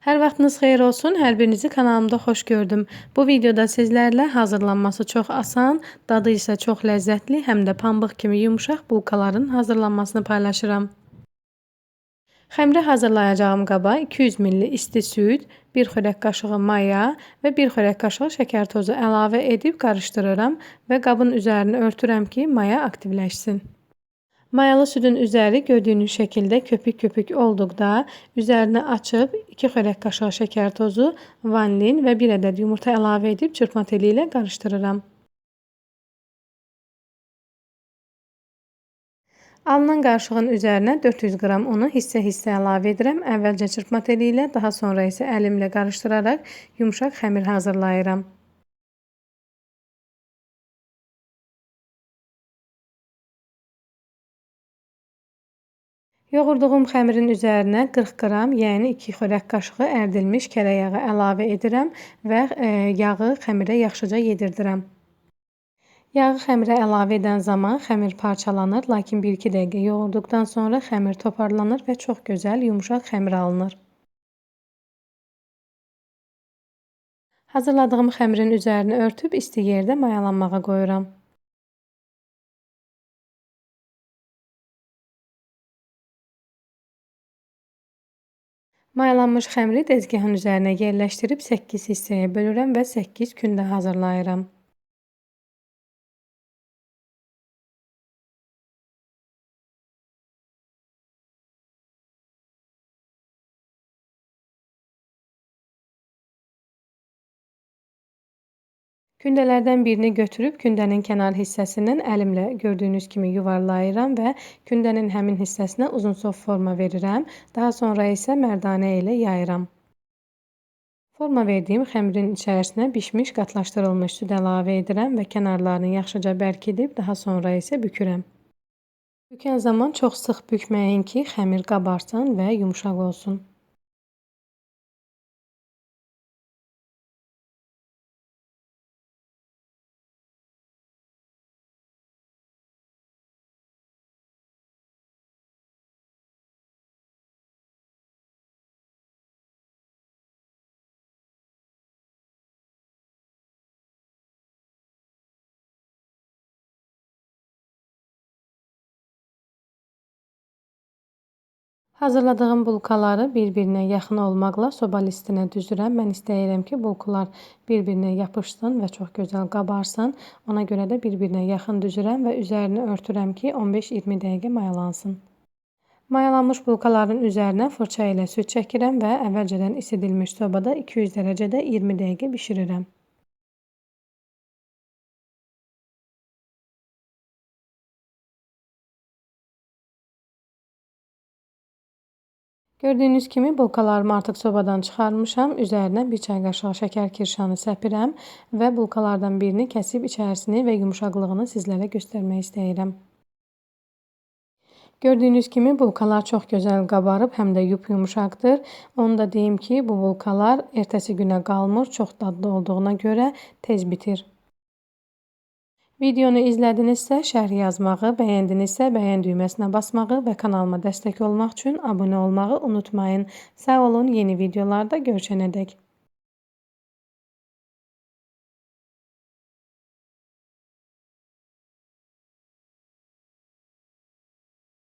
Hər vaxtınız xeyir olsun. Hər birinizi kanalımda xoş gördüm. Bu videoda sizlərlə hazırlanması çox asan, dadı isə çox ləzzətli, həm də pambıq kimi yumşaq bulkaların hazırlanmasını paylaşıram. Xəmiri hazırlayacağım qaba 200 ml isti süd, 1 xörək qaşığı maya və 1 xörək qaşığı şəkər tozu əlavə edib qarışdırıram və qabın üzərini örtürəm ki, maya aktivləşsin. Mayalı südün üzəri gördüyünüz şəkildə köpük-köpük olduqda üzərini açıb 2 xörək qaşığı şəkər tozu, vanilin və 1 ədəd yumurta əlavə edib çırpma teli ilə qarışdırıram. Alınan qarışığın üzərinə 400 qram unu hissə-hissə əlavə edirəm. Əvvəlcə çırpma teli ilə, daha sonra isə əlimlə qarışdıraraq yumşaq xəmir hazırlayıram. Yoğurduğum xəmirin üzərinə 40 qram, yəni 2 xörək qaşığı ərdilmiş kərə yağı əlavə edirəm və yağı xəmirə yaxşıca yedirdirəm. Yağı xəmirə əlavə edən zaman xəmir parçalanır, lakin 1-2 dəqiqə yoğurduqdan sonra xəmir toparlanır və çox gözəl, yumşaq xəmir alınır. Hazırladığım xəmirin üzərini örtüb isti yerdə mayalanmağa qoyuram. Mayalanmış xəmiri tezgahın üzərinə yerləşdirib 8 hissəyə bölürəm və 8 kündə hazırlayıram. Kündələrdən birini götürüb kündənin kənar hissəsindən əlimlə gördüyünüz kimi yuvarlayıram və kündənin həmin hissəsinə uzunsov forma verirəm. Daha sonra isə mərdanə ilə yayıram. Forma verdiyim xəmirin içərisinə bişmiş qatlaşdırılmış süd əlavə edirəm və kənarlarını yaxşıca bərkidib daha sonra isə bükürəm. Bükən zaman çox sıx bükməyin ki, xəmir qabarsın və yumşaq olsun. Hazırladığım bulkaları bir-birinə yaxın olmaqla soba listinə düzürəm. Mən istəyirəm ki, bulkalar bir-birinə yapışsın və çox gözəl qabarsın. Ona görə də bir-birinə yaxın düzürəm və üzərini örtürəm ki, 15-20 dəqiqə mayalansın. Mayalanmış bulkaların üzərinə fırça ilə süd çəkirəm və əvvəlcədən isidilmiş sobada 200 dərəcədə 20 dəqiqə bişirirəm. Gördüyünüz kimi bulkalarımı artıq sobadan çıxarmışam. Üzərinə 1 çay qaşığı şəkər kirşanı səpirəm və bulkalardan birini kəsib içərisini və yumşaqlığını sizlərə göstərmək istəyirəm. Gördüyünüz kimi bulkalar çox gözəl qabarıb, həm də yumşaqdır. Onu da deyim ki, bu bulkalar ertəsi günə qalmır, çox dadlı olduğuna görə tez bitir. Videonu izlədinizsə şərh yazmağı, bəyəndinizsə bəyən düyməsinə basmağı və kanalıma dəstək olmaq üçün abunə olmağı unutmayın. Sağ olun, yeni videolarda görüşənədək.